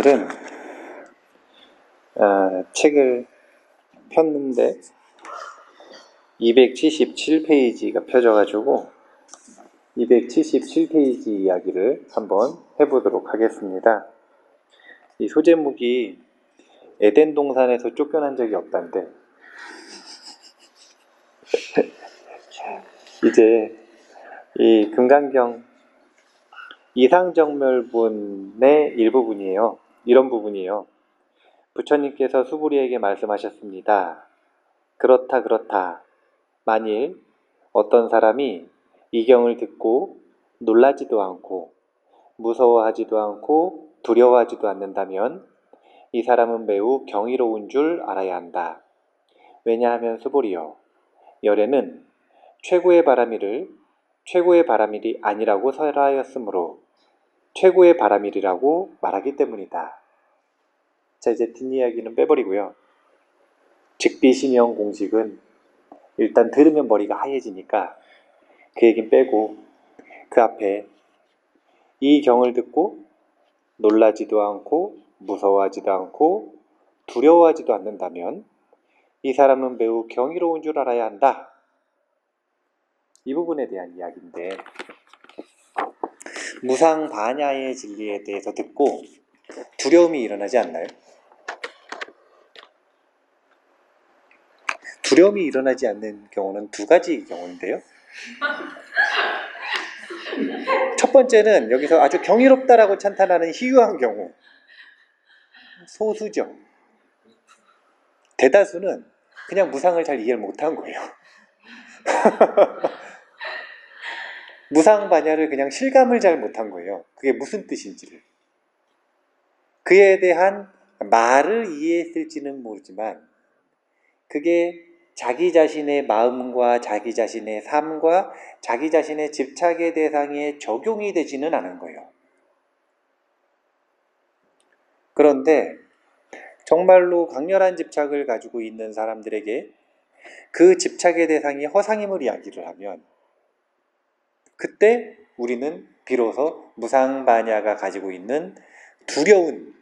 오늘은 책을 폈는데 277페이지가 펴져가지고 277페이지 이야기를 한번 해보도록 하겠습니다. 이 소제목이 에덴 동산에서 쫓겨난 적이 없다는데 이제 이 금강경 이상정멸문의 일부분이에요. 이런 부분이에요. 부처님께서 수부리에게 말씀하셨습니다. 그렇다. 만일 어떤 사람이 이 경을 듣고 놀라지도 않고 무서워하지도 않고 두려워하지도 않는다면 이 사람은 매우 경이로운 줄 알아야 한다. 왜냐하면 수부리여, 열애는 최고의 바라밀이 아니라고 설하였으므로 최고의 바라밀이라고 말하기 때문이다. 자, 이제 뒷이야기는 빼버리고요. 즉비심영 공식은 일단 들으면 머리가 하얘지니까 그 얘기는 빼고 그 앞에 이 경을 듣고 놀라지도 않고 무서워하지도 않고 두려워하지도 않는다면 이 사람은 매우 경이로운 줄 알아야 한다. 이 부분에 대한 이야기인데, 무상반야의 진리에 대해서 듣고 두려움이 일어나지 않나요? 두려움이 일어나지 않는 경우는 두 가지 경우인데요. 첫 번째는 여기서 아주 경이롭다라고 찬탄하는 희유한 경우, 소수죠. 대다수는 그냥 무상을 잘 이해를 못한 거예요. 무상반야를 그냥 실감을 잘 못한 거예요. 그게 무슨 뜻인지를. 그에 대한 말을 이해했을지는 모르지만 그게 자기 자신의 마음과 자기 자신의 삶과 자기 자신의 집착의 대상에 적용이 되지는 않은 거예요. 그런데 정말로 강렬한 집착을 가지고 있는 사람들에게 그 집착의 대상이 허상임을 이야기를 하면 그때 우리는 비로소 무상반야가 가지고 있는 두려운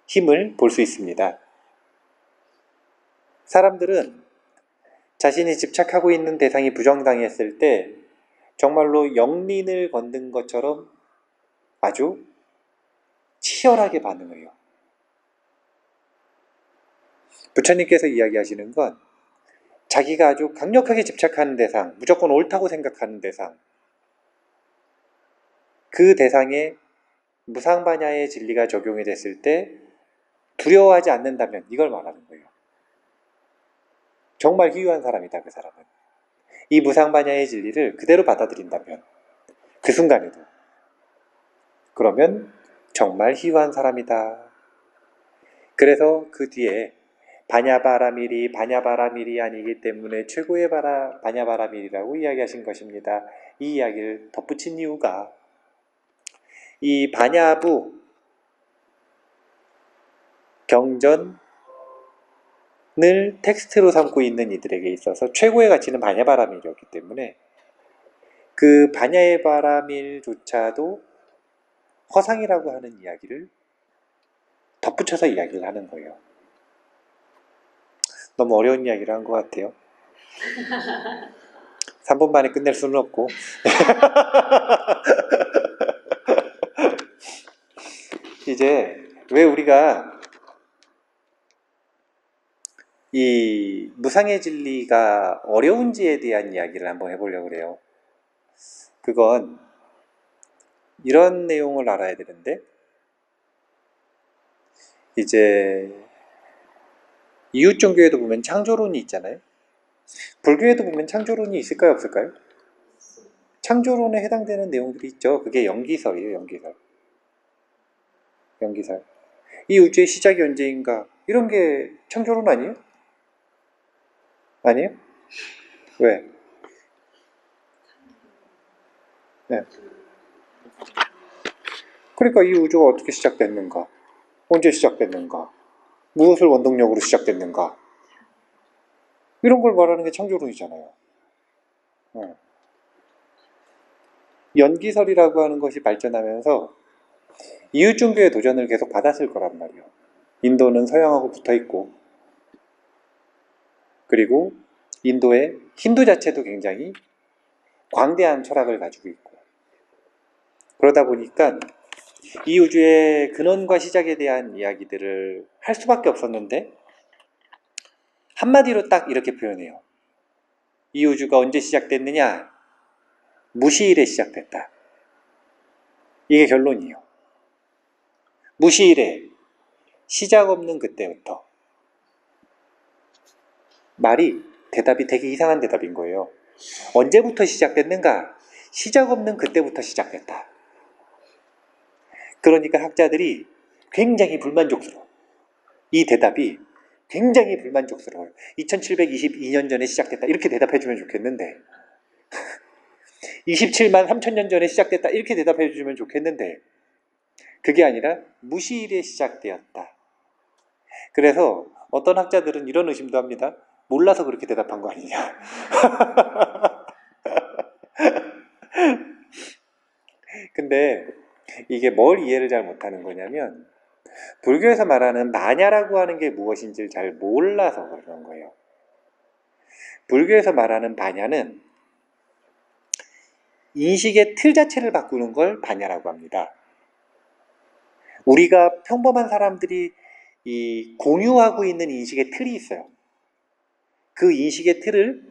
힘을 볼 수 있습니다. 사람들은 자신이 집착하고 있는 대상이 부정당했을 때 정말로 영린을 건든 것처럼 아주 치열하게 반응해요. 부처님께서 이야기하시는 건 자기가 아주 강력하게 집착하는 대상, 무조건 옳다고 생각하는 대상, 그 대상에 무상반야의 진리가 적용이 됐을 때 두려워하지 않는다면 이걸 말하는 거예요. 정말 희유한 사람이다, 그 사람은. 이 무상반야의 진리를 그대로 받아들인다면 그 순간에도 그러면 정말 희유한 사람이다. 그래서 그 뒤에 바냐바라밀이 아니기 때문에 최고의 바냐바라밀이라고 이야기하신 것입니다. 이 이야기를 덧붙인 이유가 이 바냐부 경전을 텍스트로 삼고 있는 이들에게 있어서 최고의 가치는 바냐바라밀이었기 때문에 그 바냐의 바라밀조차도 허상이라고 하는 이야기를 덧붙여서 이야기를 하는 거예요. 너무 어려운 이야기를 한 것 같아요. 3분 만에 끝낼 수는 없고 이제 왜 우리가 이 무상의 진리가 어려운지에 대한 이야기를 한번 해보려고 그래요. 그건 이런 내용을 알아야 되는데, 이제 이웃 종교에도 보면 창조론이 있잖아요. 불교에도 보면 창조론이 있을까요, 없을까요? 창조론에 해당되는 내용들이 있죠. 그게 연기설이에요, 연기설. 이 우주의 시작이 언제인가? 이런 게 창조론 아니에요? 아니에요? 왜? 네. 그러니까 이 우주가 어떻게 시작됐는가? 언제 시작됐는가? 무엇을 원동력으로 시작됐는가? 이런 걸 말하는 게 창조론이잖아요. 연기설이라고 하는 것이 발전하면서 이웃종교의 도전을 계속 받았을 거란 말이에요. 인도는 서양하고 붙어있고, 그리고 인도의 힌두 자체도 굉장히 광대한 철학을 가지고 있고, 그러다 보니까 이 우주의 근원과 시작에 대한 이야기들을 할 수밖에 없었는데, 한마디로 딱 이렇게 표현해요. 이 우주가 언제 시작됐느냐? 무시일에 시작됐다. 이게 결론이에요. 무시일에, 시작 없는 그때부터. 말이, 대답이 되게 이상한 대답인 거예요. 언제부터 시작됐는가? 시작 없는 그때부터 시작됐다. 그러니까 학자들이 굉장히 불만족스러워. 이 대답이 굉장히 불만족스러워요. 2722년 전에 시작됐다. 이렇게 대답해주면 좋겠는데, 27만 3천 년 전에 시작됐다. 이렇게 대답해주면 좋겠는데, 그게 아니라 무시일에 시작되었다. 그래서 어떤 학자들은 이런 의심도 합니다. 몰라서 그렇게 대답한 거 아니냐. 근데 이게 뭘 이해를 잘 못하는 거냐면, 불교에서 말하는 마냐라고 하는 게 무엇인지를 잘 몰라서 그런 거예요. 불교에서 말하는 바냐는 인식의 틀 자체를 바꾸는 걸 바냐라고 합니다. 우리가 평범한 사람들이 공유하고 있는 인식의 틀이 있어요. 그 인식의 틀을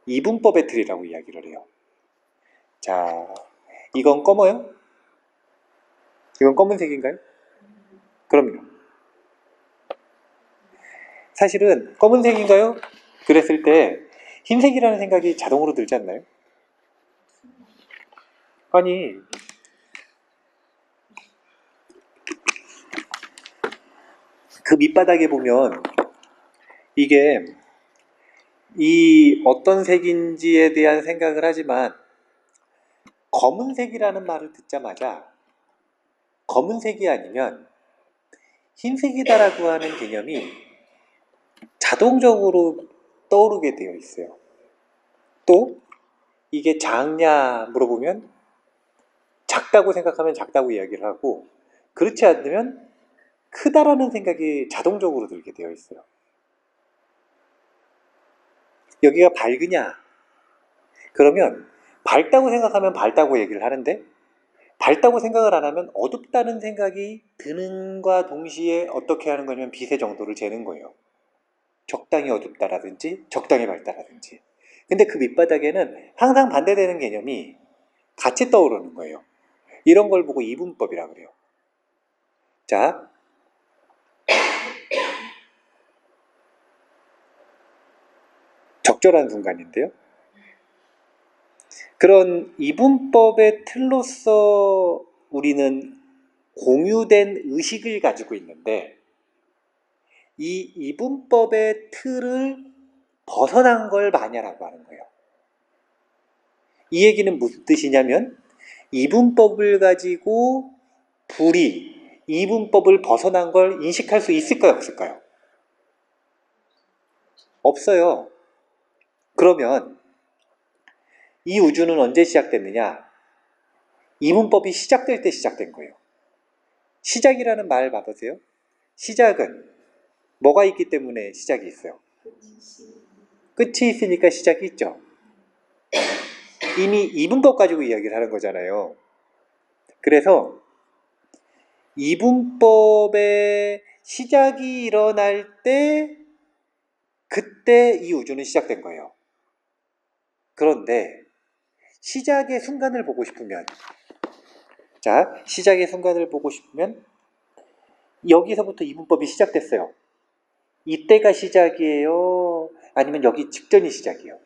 이분법의 틀이라고 이야기를 해요. 자, 이건 검어요? 이건 검은색인가요? 그럼요. 사실은 검은색인가요? 그랬을 때 흰색이라는 생각이 자동으로 들지 않나요? 아니, 그 밑바닥에 보면 이게 이 어떤 색인지에 대한 생각을 하지만, 검은색이라는 말을 듣자마자 검은색이 아니면 흰색이다라고 하는 개념이 자동적으로 떠오르게 되어 있어요. 또 이게 작냐 물어보면 작다고 생각하면 작다고 이야기를 하고, 그렇지 않으면 크다라는 생각이 자동적으로 들게 되어 있어요. 여기가 밝으냐? 그러면 밝다고 생각하면 밝다고 얘기를 하는데, 밝다고 생각을 안 하면 어둡다는 생각이 드는과 동시에 어떻게 하는 거냐면 빛의 정도를 재는 거예요. 적당히 어둡다라든지 적당히 밝다라든지. 근데 그 밑바닥에는 항상 반대되는 개념이 같이 떠오르는 거예요. 이런 걸 보고 이분법이라고 그래요. 자, 적절한 순간인데요. 그런 이분법의 틀로서 우리는 공유된 의식을 가지고 있는데, 이 이분법의 틀을 벗어난 걸 마냐라고 하는 거예요. 이 얘기는 무슨 뜻이냐면, 이분법을 가지고 불이 이분법을 벗어난 걸 인식할 수 있을까요? 없을까요? 없어요. 그러면 이 우주는 언제 시작됐느냐? 이분법이 시작될 때 시작된 거예요. 시작이라는 말 봐보세요. 시작은 뭐가 있기 때문에 시작이 있어요? 끝이 있으니까 시작이 있죠. 이미 이분법 가지고 이야기를 하는 거잖아요. 그래서 이분법의 시작이 일어날 때, 그때 이 우주는 시작된 거예요. 그런데 시작의 순간을 보고 싶으면, 자, 시작의 순간을 보고 싶으면 여기서부터 이분법이 시작됐어요. 이때가 시작이에요? 아니면 여기 직전이 시작이에요?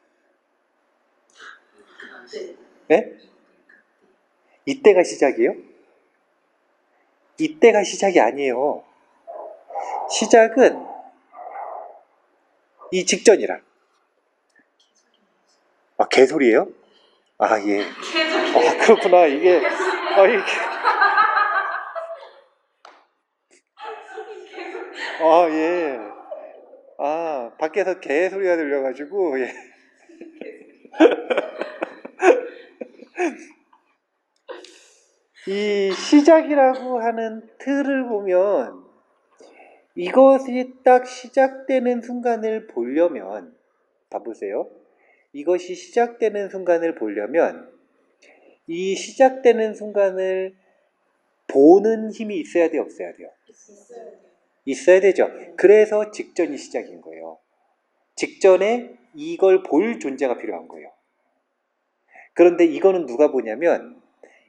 네? 이때가 시작이에요? 이때가 시작이 아니에요. 시작은 이 직전이라. 아, 개소리예요? 아, 예. 아, 그렇구나. 이게, 예. 아, 밖에서 개소리가 들려가지고, 예. 이 시작이라고 하는 틀을 보면 이것이 딱 시작되는 순간을 보려면, 봐보세요. 이것이 시작되는 순간을 보려면 이 시작되는 순간을 보는 힘이 있어야 돼요, 없어야 돼요? 있어야 되죠. 그래서 직전이 시작인 거예요. 직전에 이걸 볼 존재가 필요한 거예요. 그런데 이거는 누가 보냐면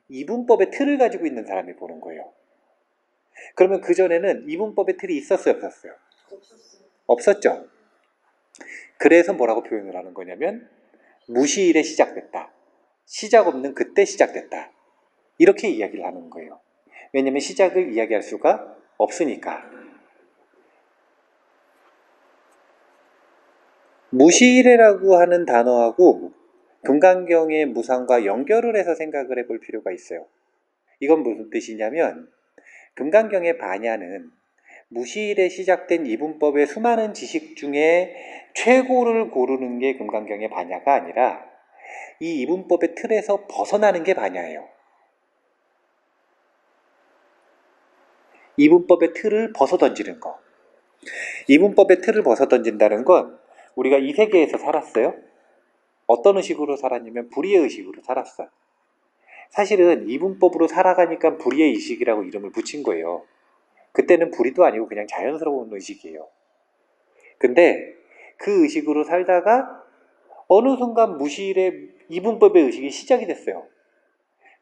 이분법의 틀을 가지고 있는 사람이 보는 거예요. 그러면 그전에는 이분법의 틀이 있었어요, 없었어요? 없었죠. 그래서 뭐라고 표현을 하는 거냐면 무시일에 시작됐다. 시작 없는 그때 시작됐다. 이렇게 이야기를 하는 거예요. 왜냐면 시작을 이야기할 수가 없으니까. 무시일이라고 하는 단어하고 금강경의 무상과 연결을 해서 생각을 해볼 필요가 있어요. 이건 무슨 뜻이냐면 금강경의 반야는 무시일에 시작된 이분법의 수많은 지식 중에 최고를 고르는 게 금강경의 반야가 아니라 이 이분법의 틀에서 벗어나는 게 반야예요. 이분법의 틀을 벗어던지는 거. 이분법의 틀을 벗어던진다는 건 우리가 이 세계에서 살았어요. 어떤 의식으로 살았냐면 불의의 의식으로 살았어요. 사실은 이분법으로 살아가니까 불의의 의식이라고 이름을 붙인 거예요. 그때는 불의도 아니고 그냥 자연스러운 의식이에요. 근데 그 의식으로 살다가 어느 순간 무시일에 이분법의 의식이 시작이 됐어요.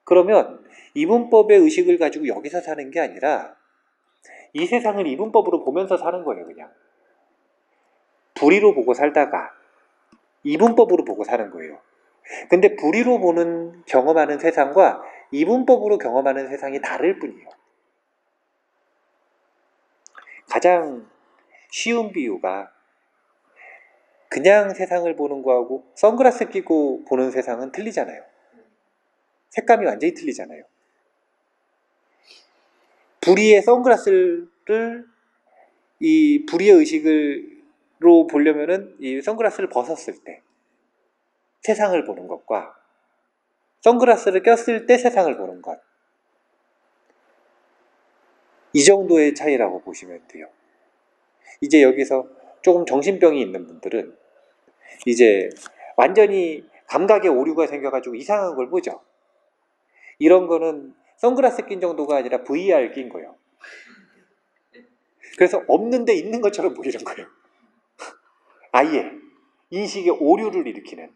그러면 이분법의 의식을 가지고 여기서 사는 게 아니라 이 세상을 이분법으로 보면서 사는 거예요, 그냥. 불의로 보고 살다가 이분법으로 보고 사는 거예요. 근데 불의로 보는 경험하는 세상과 이분법으로 경험하는 세상이 다를 뿐이에요. 가장 쉬운 비유가 그냥 세상을 보는 거하고 선글라스 끼고 보는 세상은 틀리잖아요. 색감이 완전히 틀리잖아요. 불의의 선글라스를 이 불의의 의식으로 보려면은 이 선글라스를 벗었을 때 세상을 보는 것과 선글라스를 꼈을 때 세상을 보는 것, 이 정도의 차이라고 보시면 돼요. 이제 여기서 조금 정신병이 있는 분들은 이제 완전히 감각에 오류가 생겨가지고 이상한 걸 보죠. 이런 거는 선글라스 낀 정도가 아니라 VR 낀 거예요. 그래서 없는데 있는 것처럼 보이는 거예요. 아예 인식의 오류를 일으키는.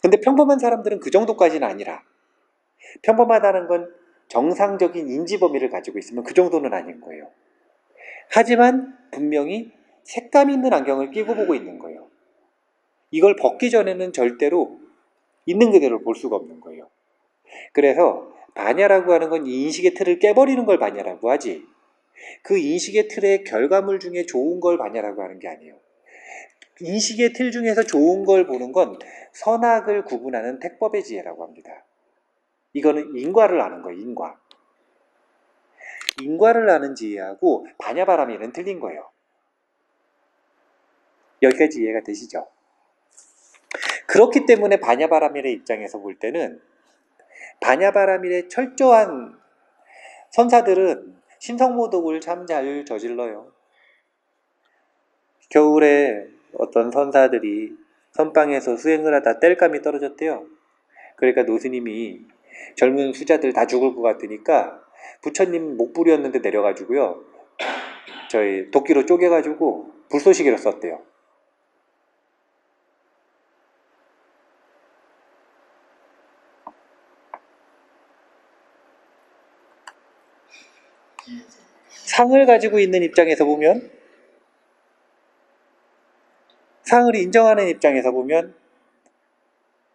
근데 평범한 사람들은 그 정도까지는 아니라, 평범하다는 건 정상적인 인지 범위를 가지고 있으면 그 정도는 아닌 거예요. 하지만 분명히 색감 있는 안경을 끼고 보고 있는 거예요. 이걸 벗기 전에는 절대로 있는 그대로 볼 수가 없는 거예요. 그래서 반야라고 하는 건 이 인식의 틀을 깨버리는 걸 반야라고 하지, 그 인식의 틀의 결과물 중에 좋은 걸 반야라고 하는 게 아니에요. 인식의 틀 중에서 좋은 걸 보는 건 선악을 구분하는 택법의 지혜라고 합니다. 이거는 인과를 아는 거예요. 인과를 아는 지혜하고 반야바라밀은 틀린 거예요. 여기까지 이해가 되시죠? 그렇기 때문에 반야바라밀의 입장에서 볼 때는 반야바라밀의 철저한 선사들은 신성모독을 참 잘 저질러요. 겨울에 어떤 선사들이 선방에서 수행을 하다 땔감이 떨어졌대요. 그러니까 노스님이 젊은 수자들 다 죽을 것 같으니까 부처님 목불이었는데 내려가지고요, 저희 도끼로 쪼개가지고 불쏘시개로 썼대요. 상을 가지고 있는 입장에서 보면, 상을 인정하는 입장에서 보면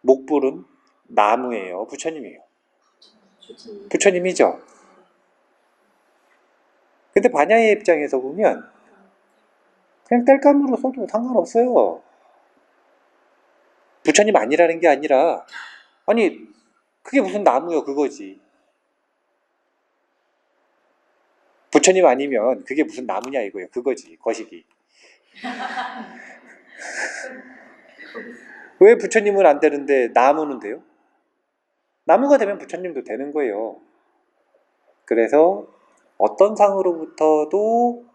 목불은 나무예요, 부처님이에요? 부처님이죠. 근데 반야의 입장에서 보면 그냥 땔감으로 써도 상관없어요. 부처님 아니라는 게 아니라, 아니 그게 무슨 나무요, 그거지. 부처님 아니면 그게 무슨 나무냐 이거예요, 그거지, 거시기. 왜 부처님은 안 되는데 나무는 돼요? 나무가 되면 부처님도 되는 거예요. 그래서 어떤 상으로부터도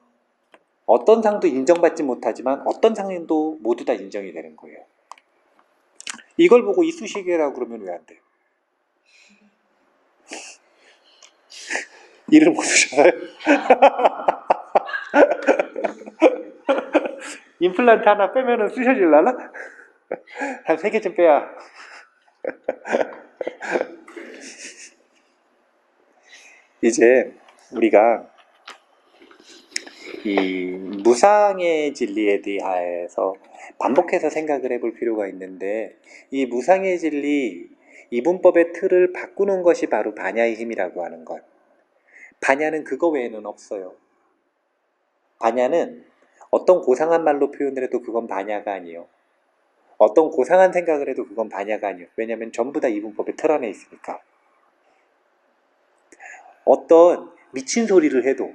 어떤 상도 인정받지 못하지만 어떤 상도 모두 다 인정이 되는 거예요. 이걸 보고 이쑤시개라고 그러면 왜 안 돼요? 이를 못 쓰셔서요? 임플란트 하나 빼면은 쓰셔질라나? 한 3개쯤 빼야. 이제 우리가 이 무상의 진리에 대해서 반복해서 생각을 해볼 필요가 있는데, 이 무상의 진리, 이분법의 틀을 바꾸는 것이 바로 반야의 힘이라고 하는 것. 반야는 그거 외에는 없어요. 반야는 어떤 고상한 말로 표현을 해도 그건 반야가 아니에요. 어떤 고상한 생각을 해도 그건 반야가 아니에요. 왜냐하면 전부 다 이분법의 틀 안에 있으니까. 어떤 미친 소리를 해도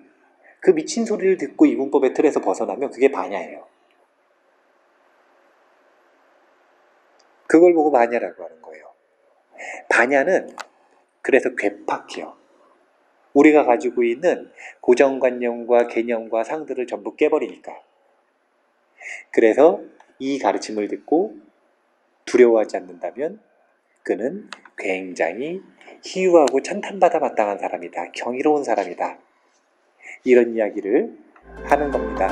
그 미친 소리를 듣고 이분법의 틀에서 벗어나면 그게 반야예요. 그걸 보고 반야라고 하는 거예요. 반야는 그래서 괴팍해요. 우리가 가지고 있는 고정관념과 개념과 상들을 전부 깨버리니까. 그래서 이 가르침을 듣고 두려워하지 않는다면 그는 굉장히 희유하고 찬탄받아 마땅한 사람이다. 경이로운 사람이다. 이런 이야기를 하는 겁니다.